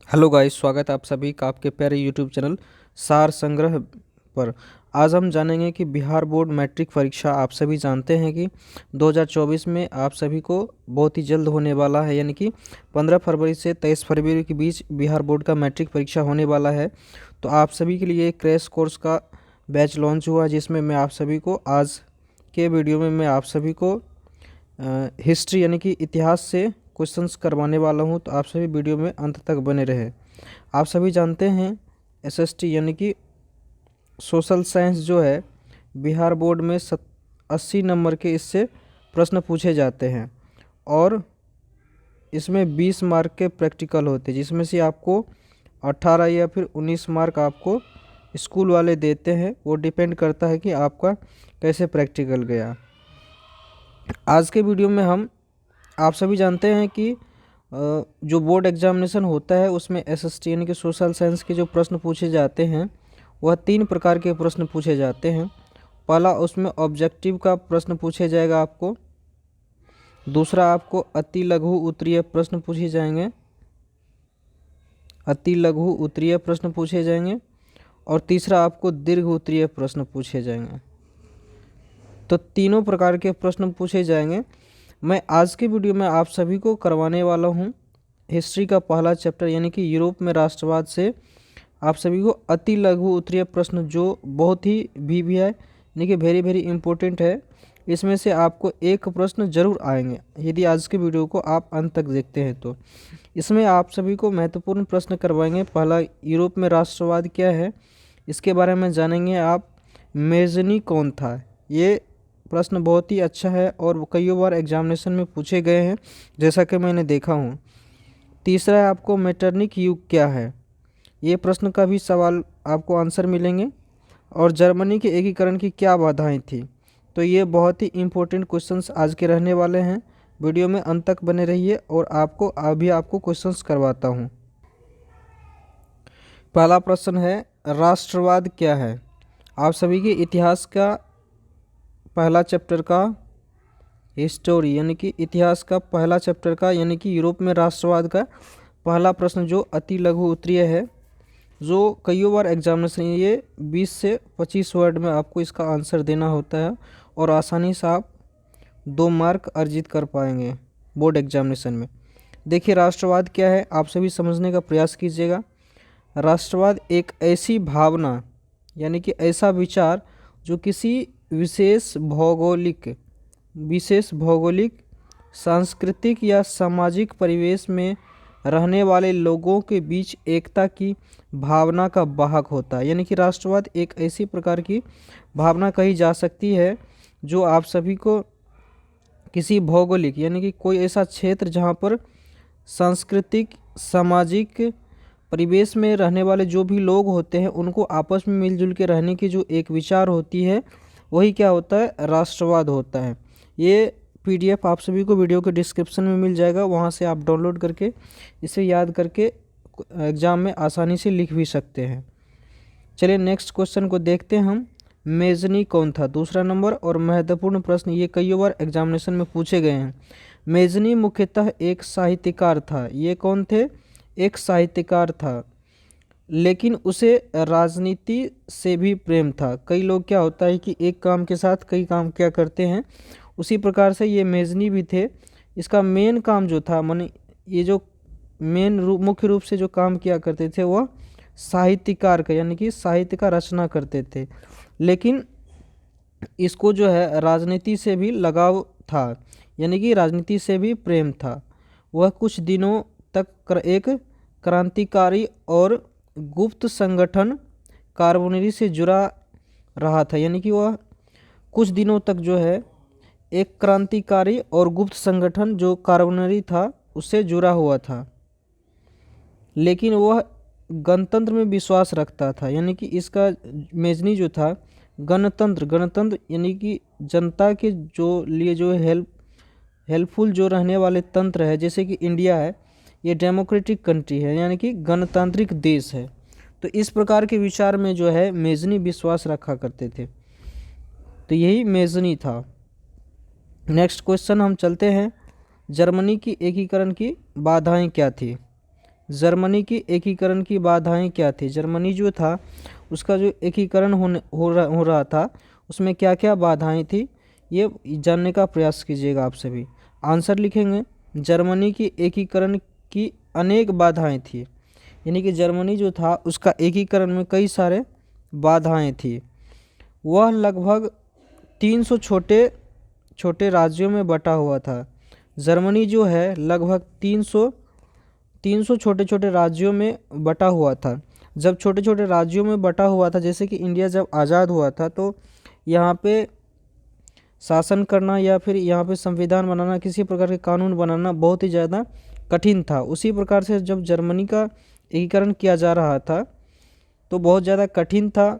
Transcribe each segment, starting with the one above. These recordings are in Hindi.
हेलो गाइस, स्वागत है आप सभी का आपके प्यारे यूट्यूब चैनल सार संग्रह पर। आज हम जानेंगे कि बिहार बोर्ड मैट्रिक परीक्षा आप सभी जानते हैं कि 2024 में आप सभी को बहुत ही जल्द होने वाला है, यानी कि 15 फरवरी से 23 फरवरी के बीच बिहार बोर्ड का मैट्रिक परीक्षा होने वाला है। तो आप सभी के लिए क्रैश कोर्स का बैच लॉन्च हुआ, जिसमें मैं आप सभी को आज के वीडियो में मैं आप सभी को हिस्ट्री यानी कि इतिहास से क्वेश्चंस करवाने वाला हूं। तो आप सभी वीडियो में अंत तक बने रहे। आप सभी जानते हैं एसएसटी यानी कि सोशल साइंस जो है बिहार बोर्ड में 80 नंबर के इससे प्रश्न पूछे जाते हैं और इसमें 20 मार्क के प्रैक्टिकल होते हैं, जिसमें से आपको 18 या फिर 19 मार्क आपको स्कूल वाले देते हैं। वो डिपेंड करता है कि आपका कैसे प्रैक्टिकल गया। आज के वीडियो में हम आप सभी जानते हैं कि जो बोर्ड एग्जामिनेशन होता है उसमें एसएसटी यानी कि सोशल साइंस के जो प्रश्न पूछे जाते हैं वह 3 प्रकार के प्रश्न पूछे जाते हैं। पहला, उसमें ऑब्जेक्टिव का प्रश्न पूछे जाएगा आपको। दूसरा, आपको अति लघु उत्तरीय प्रश्न पूछे जाएंगे, अति लघु उत्तरीय प्रश्न पूछे जाएंगे। और तीसरा, आपको दीर्घ उत्तरीय प्रश्न पूछे जाएंगे। तो तीनों प्रकार के प्रश्न पूछे जाएंगे। मैं आज के वीडियो में आप सभी को करवाने वाला हूं हिस्ट्री का पहला चैप्टर यानी कि यूरोप में राष्ट्रवाद से आप सभी को अति लघु उत्तरीय प्रश्न, जो बहुत ही VVI यानी कि वेरी इंपॉर्टेंट है। इसमें से आपको एक प्रश्न जरूर आएंगे यदि आज के वीडियो को आप अंत तक देखते हैं। तो इसमें आप सभी को महत्वपूर्ण प्रश्न करवाएंगे। पहला, यूरोप में राष्ट्रवाद क्या है, इसके बारे में जानेंगे आप। मेजनी कौन था, ये प्रश्न बहुत ही अच्छा है और कई बार एग्जामिनेशन में पूछे गए हैं, जैसा कि मैंने देखा हूँ। तीसरा है आपको मेटरनिक युग क्या है, ये प्रश्न का भी सवाल आपको आंसर मिलेंगे। और जर्मनी के एकीकरण की क्या बाधाएं थी। तो ये बहुत ही इम्पोर्टेंट क्वेश्चंस आज के रहने वाले हैं। वीडियो में अंत तक बने रहिए और आपको क्वेश्चंस करवाता हूँ। पहला प्रश्न है, राष्ट्रवाद क्या है। आप सभी के इतिहास का पहला चैप्टर का हिस्टोरी यानी कि इतिहास का पहला चैप्टर का यानी कि यूरोप में राष्ट्रवाद का पहला प्रश्न जो अति लघु उत्तरीय है, जो कई बार एग्जामिनेशन ये 20 से 25 वर्ड में आपको इसका आंसर देना होता है और आसानी से आप 2 मार्क अर्जित कर पाएंगे बोर्ड एग्जामिनेशन में। देखिए, राष्ट्रवाद क्या है आप सभी समझने का प्रयास कीजिएगा। राष्ट्रवाद एक ऐसी भावना यानी कि ऐसा विचार जो किसी विशेष भौगोलिक, सांस्कृतिक या सामाजिक परिवेश में रहने वाले लोगों के बीच एकता की भावना का वाहक होता है। यानी कि राष्ट्रवाद एक ऐसी प्रकार की भावना कही जा सकती है जो आप सभी को किसी भौगोलिक यानी कि कोई ऐसा क्षेत्र जहाँ पर सांस्कृतिक सामाजिक परिवेश में रहने वाले जो भी लोग होते हैं उनको आपस में मिलजुल के रहने की जो एक विचार होती है, वही क्या होता है, राष्ट्रवाद होता है। ये PDF आप सभी को वीडियो के डिस्क्रिप्शन में मिल जाएगा, वहाँ से आप डाउनलोड करके इसे याद करके एग्ज़ाम में आसानी से लिख भी सकते हैं। चलिए नेक्स्ट क्वेश्चन को देखते हैं हम। मेजनी कौन था, दूसरा नंबर और महत्वपूर्ण प्रश्न, ये कई बार एग्जामिनेशन में पूछे गए हैं। मेजनी मुख्यतः एक साहित्यकार था। ये कौन थे, एक साहित्यकार था, लेकिन उसे राजनीति से भी प्रेम था। कई लोग क्या होता है कि एक काम के साथ कई काम क्या करते हैं, उसी प्रकार से ये मेजनी भी थे। इसका मेन काम जो था, माने ये जो मुख्य रूप से जो काम किया करते थे वह साहित्यकार का यानी कि साहित्य का रचना करते थे, लेकिन इसको जो है राजनीति से भी लगाव था, यानी कि राजनीति से भी प्रेम था। वह कुछ दिनों तक एक क्रांतिकारी और गुप्त संगठन कार्बोनरी से जुड़ा रहा था। यानी कि वह कुछ दिनों तक जो है एक क्रांतिकारी और गुप्त संगठन जो कार्बोनरी था उससे जुड़ा हुआ था, लेकिन वह गणतंत्र में विश्वास रखता था। यानी कि इसका मेजनी जो था गणतंत्र यानी कि जनता के जो लिए जो हेल्पफुल जो रहने वाले तंत्र है, जैसे कि इंडिया है, ये डेमोक्रेटिक कंट्री है यानी कि गणतांत्रिक देश है। तो इस प्रकार के विचार में जो है मेजनी विश्वास रखा करते थे। तो यही मेजनी था। नेक्स्ट क्वेश्चन हम चलते हैं, जर्मनी की एकीकरण की बाधाएं क्या थी। जर्मनी की एकीकरण की बाधाएं क्या थी। जर्मनी जो था उसका जो एकीकरण हो रहा था उसमें क्या क्या बाधाएं थी, ये जानने का प्रयास कीजिएगा आप सभी। आंसर लिखेंगे, जर्मनी की एकीकरण की अनेक बाधाएं थी, यानी कि जर्मनी जो था उसका एकीकरण में कई सारे बाधाएं थी। वह लगभग 300 छोटे छोटे राज्यों में बटा हुआ था। जर्मनी जो है लगभग 300 छोटे छोटे राज्यों में बटा हुआ था। जब छोटे छोटे राज्यों में बटा हुआ था, जैसे कि इंडिया जब आज़ाद हुआ था तो यहाँ पे शासन करना या फिर यहाँ पे संविधान बनाना, किसी प्रकार के कानून बनाना बहुत ही ज़्यादा कठिन था। उसी प्रकार से जब जर्मनी का एकीकरण किया जा रहा था तो बहुत ज़्यादा कठिन था।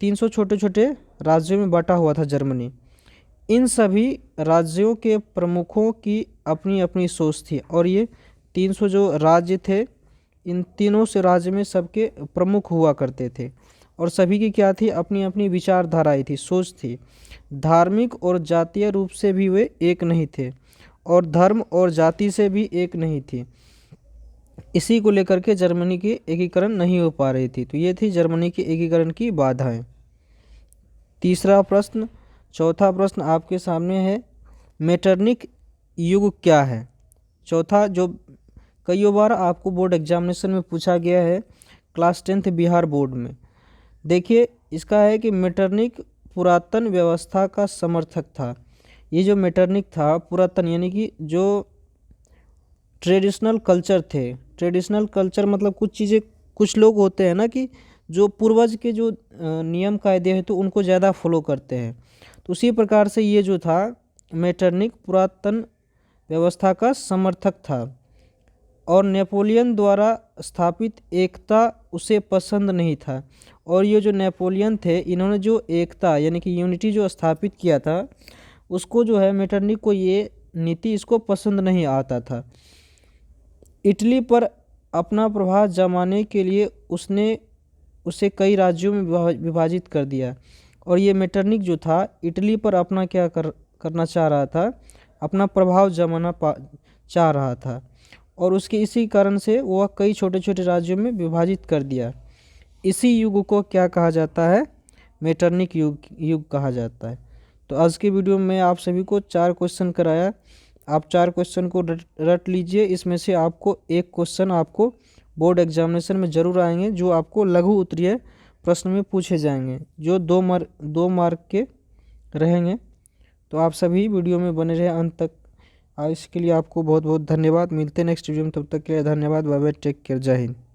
300 छोटे छोटे राज्यों में बटा हुआ था जर्मनी। इन सभी राज्यों के प्रमुखों की अपनी अपनी सोच थी, और ये 300 जो राज्य थे इन तीनों से राज्य में सबके प्रमुख हुआ करते थे, और सभी की क्या थी, अपनी अपनी विचारधाराएं थी, सोच थी। धार्मिक और जातीय रूप से भी वे एक नहीं थे, और धर्म और जाति से भी एक नहीं थी। इसी को लेकर के जर्मनी की एकीकरण नहीं हो पा रही थी। तो ये थी जर्मनी की एकीकरण की बाधाएं। तीसरा प्रश्न, चौथा प्रश्न आपके सामने है, मेटरनिक युग क्या है। चौथा जो कई बार आपको बोर्ड एग्जामिनेशन में पूछा गया है क्लास 10th बिहार बोर्ड में। देखिए इसका है कि मेटरनिक पुरातन व्यवस्था का समर्थक था। ये जो मेटरनिक था पुरातन, यानी कि जो ट्रेडिशनल कल्चर थे। ट्रेडिशनल कल्चर मतलब कुछ चीज़ें, कुछ लोग होते हैं ना कि जो पूर्वज के जो नियम कायदे हैं तो उनको ज़्यादा फॉलो करते हैं। तो उसी प्रकार से ये जो था मेटरनिक पुरातन व्यवस्था का समर्थक था, और नेपोलियन द्वारा स्थापित एकता उसे पसंद नहीं था। और ये जो नेपोलियन थे इन्होंने जो एकता यानी कि यूनिटी जो स्थापित किया था उसको जो है मेटरनिक को ये नीति इसको पसंद नहीं आता था। इटली पर अपना प्रभाव जमाने के लिए उसने उसे कई राज्यों में विभाजित कर दिया, और ये मेटरनिक जो था इटली पर अपना करना चाह रहा था, अपना प्रभाव जमाना चाह रहा था, और उसके इसी कारण से वह कई छोटे छोटे राज्यों में विभाजित कर दिया। इसी युग को क्या कहा जाता है, मेटरनिक युग कहा जाता है। तो आज के वीडियो में आप सभी को 4 क्वेश्चन कराया। आप 4 क्वेश्चन को रट लीजिए। इसमें से आपको एक क्वेश्चन आपको बोर्ड एग्जामिनेशन में ज़रूर आएंगे, जो आपको लघु उत्तरीय प्रश्न में पूछे जाएंगे, जो 2 मार्क के रहेंगे। तो आप सभी वीडियो में बने रहे अंत तक। इसके लिए आपको बहुत बहुत धन्यवाद। मिलते हैं नेक्स्ट वीडियो में, तब तक के लिए धन्यवाद। बाय बाय, टेक केयर, जय हिंद।